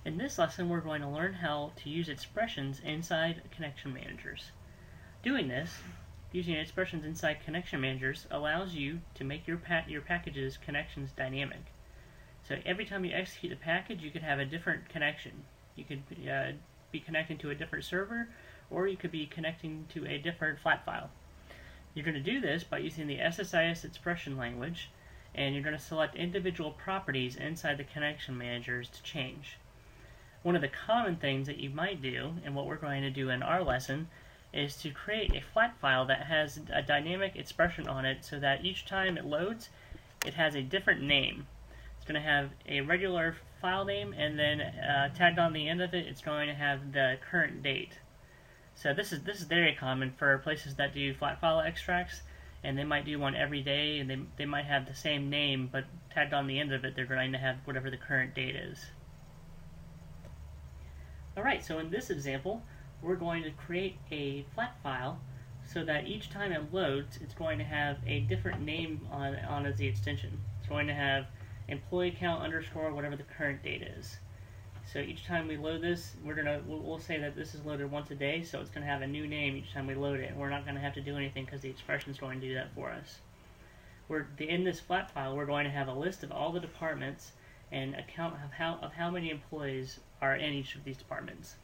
In this lesson, we're going to learn how to use expressions inside connection managers. Doing this, using expressions inside connection managers allows you to make your package's connections dynamic. So every time you execute a package, you could have a different connection. You could be connecting to a different server, or you could be connecting to a different flat file. You're going to do this by using the SSIS expression language, and you're going to select individual properties inside the connection managers to change. One of the common things that you might do, and what we're going to do in our lesson, is to create a flat file that has a dynamic expression on it so that each time it loads, it has a different name. It's going to have a regular file name, and then tagged on the end of it, it's going to have the current date. So this is very common for places that do flat file extracts, and they might do one every day, and they might have the same name, but tagged on the end of it, they're going to have whatever the current date is. Alright, so in this example, we're going to create a flat file so that each time it loads, it's going to have a different name on as the extension. It's going to have employee count underscore whatever the current date is. So each time we load this, we'll say that this is loaded once a day, so it's going to have a new name each time we load it. We're not going to have to do anything because the expression is going to do that for us. In this flat file, we're going to have a list of all the departments and a count of how many employees are in each of these departments.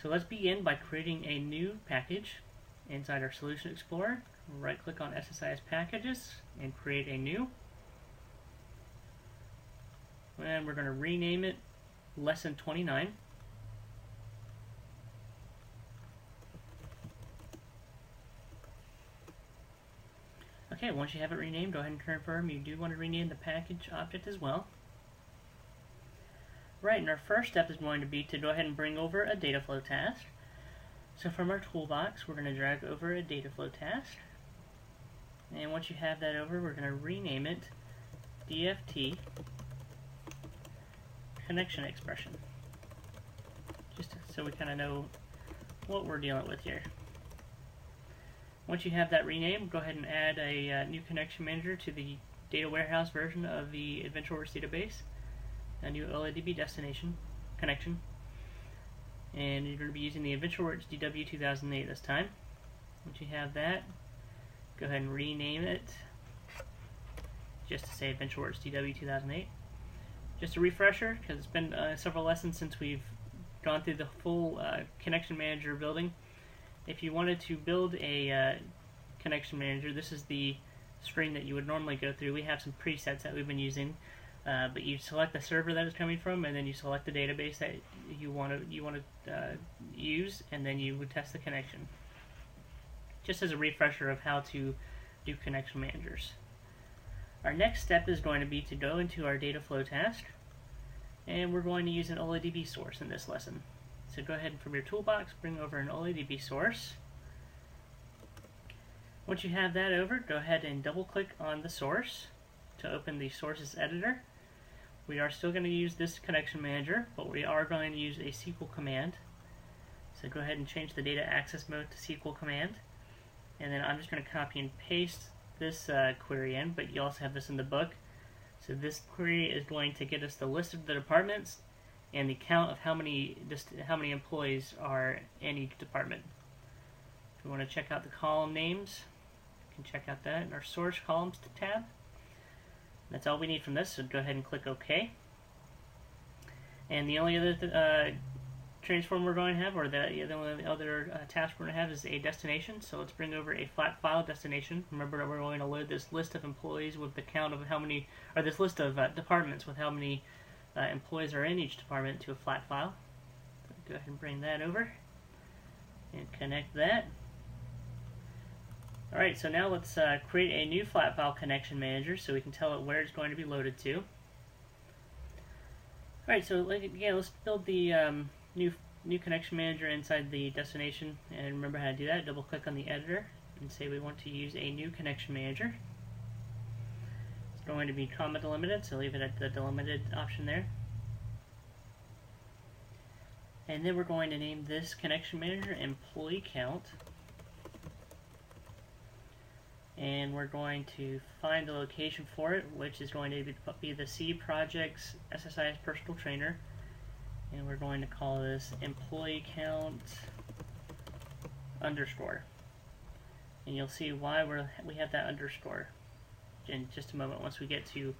So let's begin by creating a new package inside our Solution Explorer. Right click on SSIS Packages and create a new. And we're going to rename it Lesson 29. Okay, once you have it renamed, go ahead and confirm you do want to rename the package object as well. Right, and our first step is going to be to go ahead and bring over a data flow task. So from our toolbox, we're going to drag over a data flow task. And once you have that over, we're going to rename it DFT connection expression. Just so we kind of know what we're dealing with here. Once you have that renamed, go ahead and add a new connection manager to the data warehouse version of the AdventureWorks database. A new OLEDB destination connection, and you're going to be using the AdventureWorks DW 2008 this time. Once you have that, go ahead and rename it just to say AdventureWorks DW 2008. Just a refresher, because it's been several lessons since we've gone through the full connection manager building. If you wanted to build a connection manager, this is the screen that you would normally go through. We have some presets that we've been using. But you select the server that it's coming from, and then you select the database that you want to use, and then you would test the connection. Just as a refresher of how to do connection managers. Our next step is going to be to go into our data flow task, and we're going to use an OLEDB source in this lesson. So go ahead and from your toolbox, bring over an OLEDB source. Once you have that over, go ahead and double click on the source to open the sources editor. We are still going to use this connection manager, but we are going to use a SQL command. So go ahead and change the data access mode to SQL command. And then I'm just going to copy and paste this query in, but you also have this in the book. So this query is going to get us the list of the departments and the count of how many employees are in each department. If you want to check out the column names, you can check out that in our source columns tab. That's all we need from this, so go ahead and click OK. And the only other transform we're going to have, or the only other task we're going to have, is a destination. So let's bring over a flat file destination. Remember that we're going to load this list of employees with the count of how many, or this list of departments with how many employees are in each department to a flat file. So go ahead and bring that over and connect that. Alright, so now let's create a new flat file connection manager so we can tell it where it's going to be loaded to. Alright, so again, let's build the new connection manager inside the destination, and remember how to do that. Double click on the editor and say we want to use a new connection manager. It's going to be comma delimited, so leave it at the delimited option there. And then we're going to name this connection manager employee count. And we're going to find the location for it, which is going to be the C Projects SSIS Personal Trainer and we're going to call this employee count underscore. And you'll see why we have that underscore in just a moment once we get to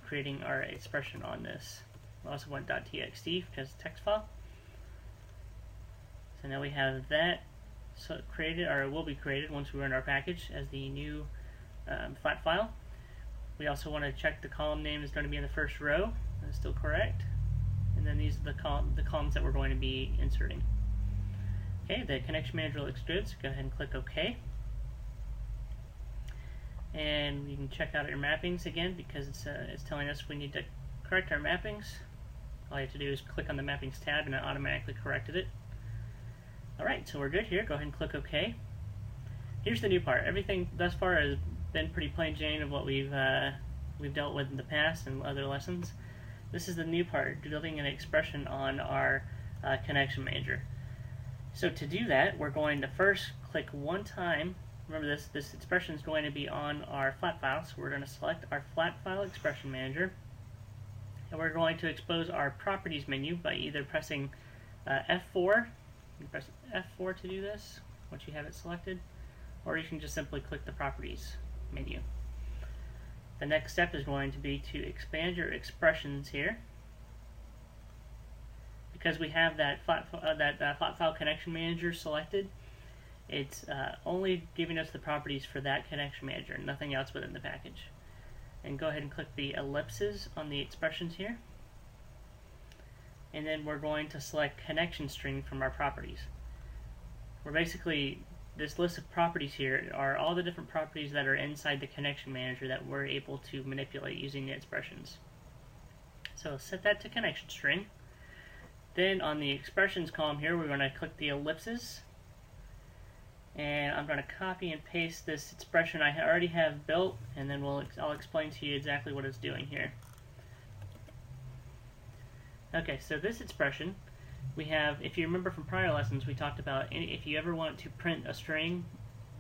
creating our expression on this. We also want .txt because it's text file. So now we have that created, or it will be created once we run our package as the new flat file. We also want to check the column name is going to be in the first row. That's still correct. And then these are the columns that we're going to be inserting. Okay, the connection manager looks good, so go ahead and click OK. And you can check out your mappings again because it's telling us we need to correct our mappings. All you have to do is click on the mappings tab and it automatically corrected it. Alright, so we're good here. Go ahead and click OK. Here's the new part. Everything thus far has been pretty plain Jane of what we've dealt with in the past and other lessons. This is the new part, building an expression on our connection manager. So to do that, we're going to first click one time. Remember this expression is going to be on our flat file, so we're going to select our flat file expression manager. And we're going to expose our properties menu by either pressing F4. You can press F4 to do this once you have it selected, or you can just simply click the properties menu. The next step is going to be to expand your expressions here. Because we have that flat file connection manager selected, it's only giving us the properties for that connection manager, nothing else within the package. And go ahead and click the ellipses on the expressions here. And then we're going to select connection string from our properties. We're basically, this list of properties here are all the different properties that are inside the connection manager that we're able to manipulate using the expressions. So set that to connection string. Then on the expressions column here, we're going to click the ellipses. And I'm going to copy and paste this expression I already have built, and then I'll explain to you exactly what it's doing here. Okay, so this expression, we have, if you remember from prior lessons, we talked about if you ever want to print a string,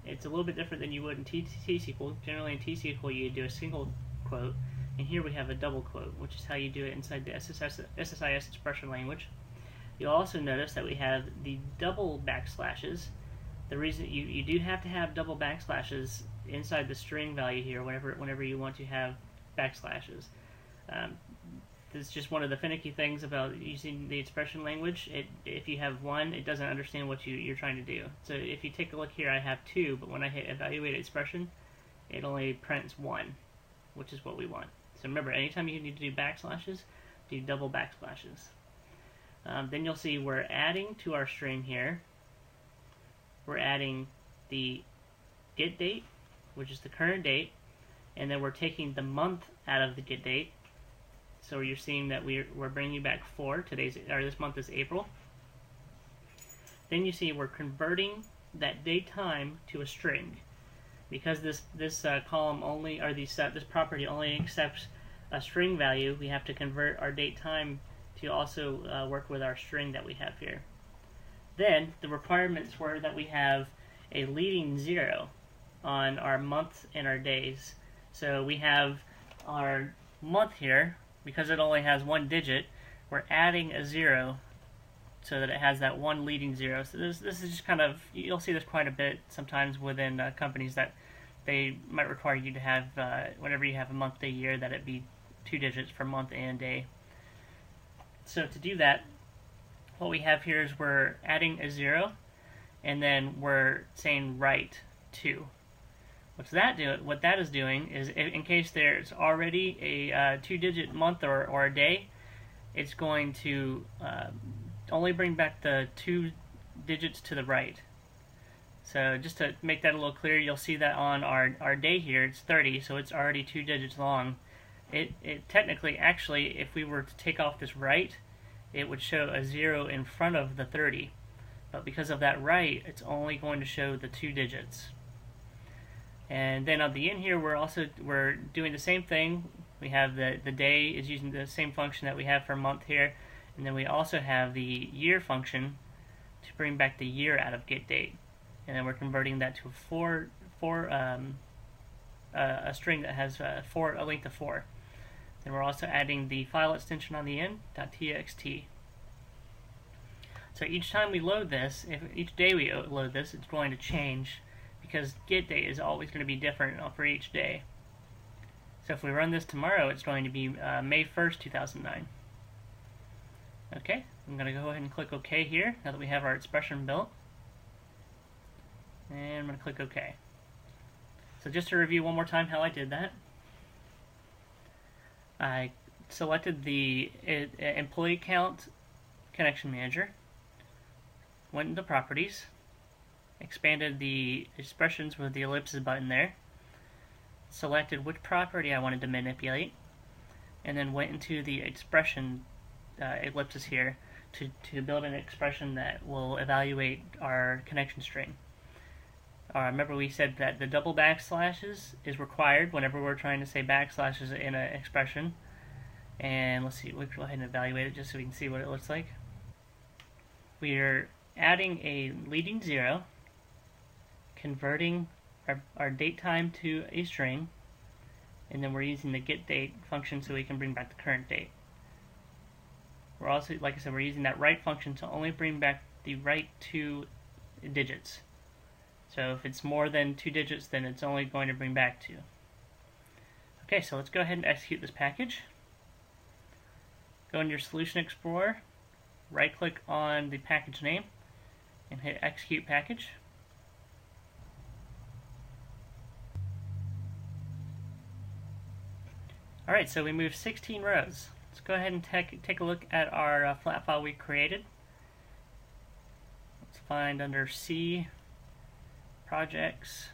it's a little bit different than you would in T-SQL. Generally in T-SQL you do a single quote, and here we have a double quote, which is how you do it inside the SSIS expression language. You'll also notice that we have the double backslashes. The reason you do have to have double backslashes inside the string value here whenever you want to have backslashes. This is just one of the finicky things about using the expression language. If you have one, it doesn't understand what you're trying to do. So if you take a look here, I have two, but when I hit evaluate expression, it only prints one, which is what we want. So remember, anytime you need to do backslashes, do double backslashes. Then you'll see we're adding to our string here. We're adding the get date, which is the current date, and then we're taking the month out of the get date. So you're seeing that we're bringing back 4. This month is April. Then you see we're converting that date time to a string, because this column only, or this property only accepts a string value. We have to convert our date time to also work with our string that we have here. Then the requirements were that we have a leading 0 on our months and our days. So we have our month here, because it only has one digit, we're adding a 0 so that it has that one leading 0. So this is just kind of, you'll see this quite a bit sometimes within companies that they might require you to have, whenever you have a month, day, year, that it be 2 digits for month and day. So to do that, what we have here is we're adding a 0, and then we're saying write 2. What that is doing is, in case there's already a 2-digit month or a day, it's going to only bring back the 2 digits to the right. So just to make that a little clearer, you'll see that on our day here, it's 30, so it's already 2 digits long. It technically, actually, if we were to take off this right, it would show a 0 in front of the 30. But because of that right, it's only going to show the 2 digits. And then on the end here, we're doing the same thing. We have the day is using the same function that we have for month here, and then we also have the year function to bring back the year out of get date. And then we're converting that to a string that has a length of 4. Then we're also adding the file extension on the end, .txt. So each time we load this, if each day we load this, it's going to change because get date is always going to be different for each day. So if we run this tomorrow, it's going to be May 1st, 2009. Okay, I'm going to go ahead and click OK here, now that we have our expression built. And I'm going to click OK. So just to review one more time how I did that. I selected the employee count connection manager, went into properties, expanded the expressions with the ellipsis button there, selected which property I wanted to manipulate, and then went into the expression ellipsis here to build an expression that will evaluate our connection string. Remember we said that the double backslashes is required whenever we're trying to say backslashes in an expression. And let's see, we'll go ahead and evaluate it just so we can see what it looks like. We are adding a leading zero, converting our date time to a string, and then we're using the getDate function so we can bring back the current date. We're also, like I said, we're using that right function to only bring back the right 2 digits. So if it's more than 2 digits, then it's only going to bring back 2. Okay, so let's go ahead and execute this package. Go into your Solution Explorer, right-click on the package name, and hit Execute Package. Alright, so we moved 16 rows. Let's go ahead and take a look at our flat file we created. Let's find under C, Projects,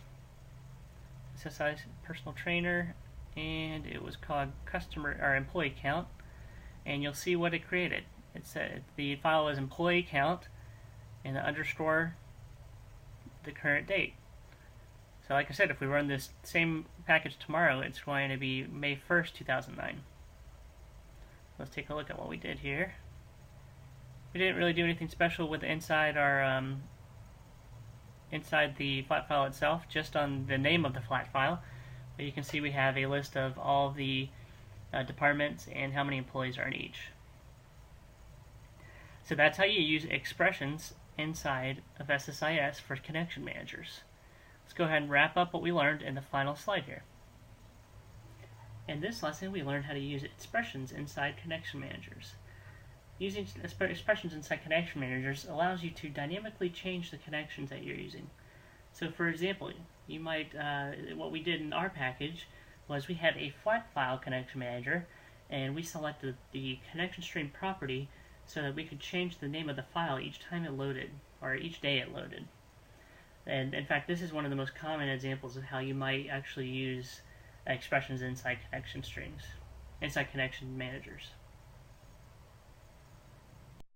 SSI Personal Trainer, and it was called Customer or Employee Count, and you'll see what it created. It said the file is employee count and the underscore the current date. So like I said, if we run this same package tomorrow, it's going to be May 1st, 2009. Let's take a look at what we did here. We didn't really do anything special with inside our inside the flat file itself, just on the name of the flat file. But you can see we have a list of all the departments and how many employees are in each. So that's how you use expressions inside of SSIS for connection managers. Let's go ahead and wrap up what we learned in the final slide here. In this lesson, we learned how to use expressions inside connection managers. Using expressions inside connection managers allows you to dynamically change the connections that you're using. So for example, you might, what we did in our package was we had a flat file connection manager, and we selected the connection string property so that we could change the name of the file each time it loaded, or each day it loaded. And in fact, this is one of the most common examples of how you might actually use expressions inside connection strings, inside connection managers.